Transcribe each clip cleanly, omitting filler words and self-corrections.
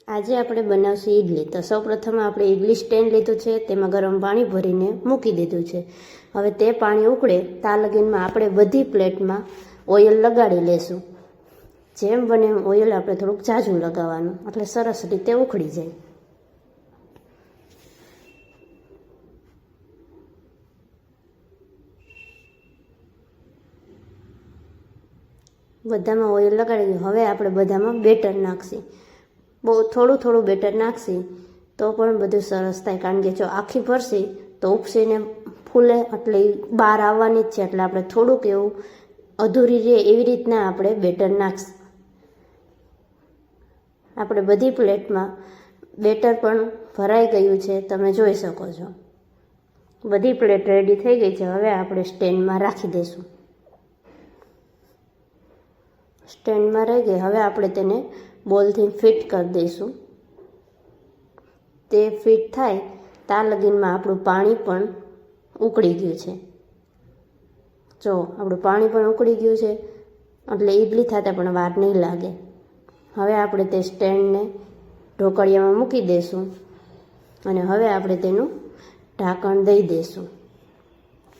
આજે આપણે બનાવશું ઈડલી। તો સૌપ્રથમ આપણે ઈડલી સ્ટેન્ડ લીધું છે, તેમાં ગરમ પાણી ભરીને મૂકી દીધું છે। હવે તે પાણી ઉકળે ત્યાં લગીનમાં આપણે બધી પ્લેટમાં ઓઇલ લગાડી લેશું। જેમ બને એમ ઓઇલ આપણે થોડુંક ઝાઝું લગાવવાનું, એટલે સરસ રીતે ઉકળી જાય। બધામાં ઓઇલ લગાડી દીધું। હવે આપણે બધામાં બેટર નાખશી। બહુ થોડું થોડું બેટર નાખશી તો પણ બધું સરસ થાય, કારણ કે જો આખી ભરશી તો ઉપસીને ફૂલે એટલે બહાર આવવાની જ છે, એટલે આપણે થોડુંક એવું અધૂરી રહે એવી રીતના આપણે બેટર નાખશું। આપણે બધી પ્લેટમાં બેટર પણ ભરાઈ ગયું છે, તમે જોઈ શકો છો। બધી પ્લેટ રેડી થઈ ગઈ છે। હવે આપણે સ્ટેન્ડમાં રાખી દઈશું। સ્ટેન્ડમાં રહી ગઈ। હવે આપણે તેને બોલથી ફિટ કરી દઈશું। તે ફિટ થાય ત્યાં લગીનમાં આપણું પાણી પણ ઉકળી ગયું છે। જો આપણું પાણી પણ ઉકળી ગયું છે, એટલે ઈડલી થતાં પણ વાર નહીં લાગે। હવે આપણે તે સ્ટેન્ડને ઢોકળિયામાં મૂકી દઈશું અને હવે આપણે તેનું ઢાંકણ દઈ દઈશું।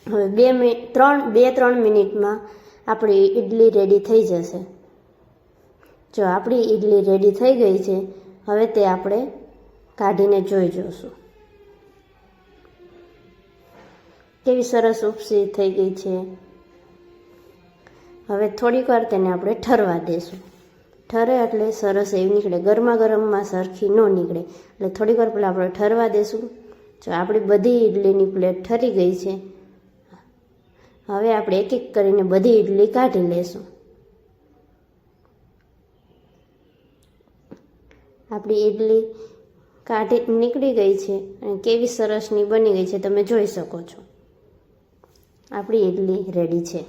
હવે 2-3 મિનિટમાં આપણી ઈડલી રેડી થઈ જશે। જો આપણી ઈડલી રેડી થઈ ગઈ છે, હવે તે આપણે કાઢીને જોઈ જોઈશું કેવી સરસ ઉપસી થઈ ગઈ છે। હવે થોડીક વાર તેને આપણે ઠરવા દઈશું। ઠરે એટલે સરસ એવી નીકળે, ગરમા ગરમમાં સરખી ન નીકળે, એટલે થોડીક વાર પહેલાં આપણે ઠરવા દઈશું। જો આપણી બધી ઈડલીની પ્લેટ ઠરી ગઈ છે। હવે આપણે એક એક કરીને બધી ઈડલી કાઢી લઈશું। આપણી ઈડલી નીકળી ગઈ છે અને કેવી સરસની બની ગઈ છે, તમે જોઈ શકો છો। આપણી ઈડલી રેડી છે।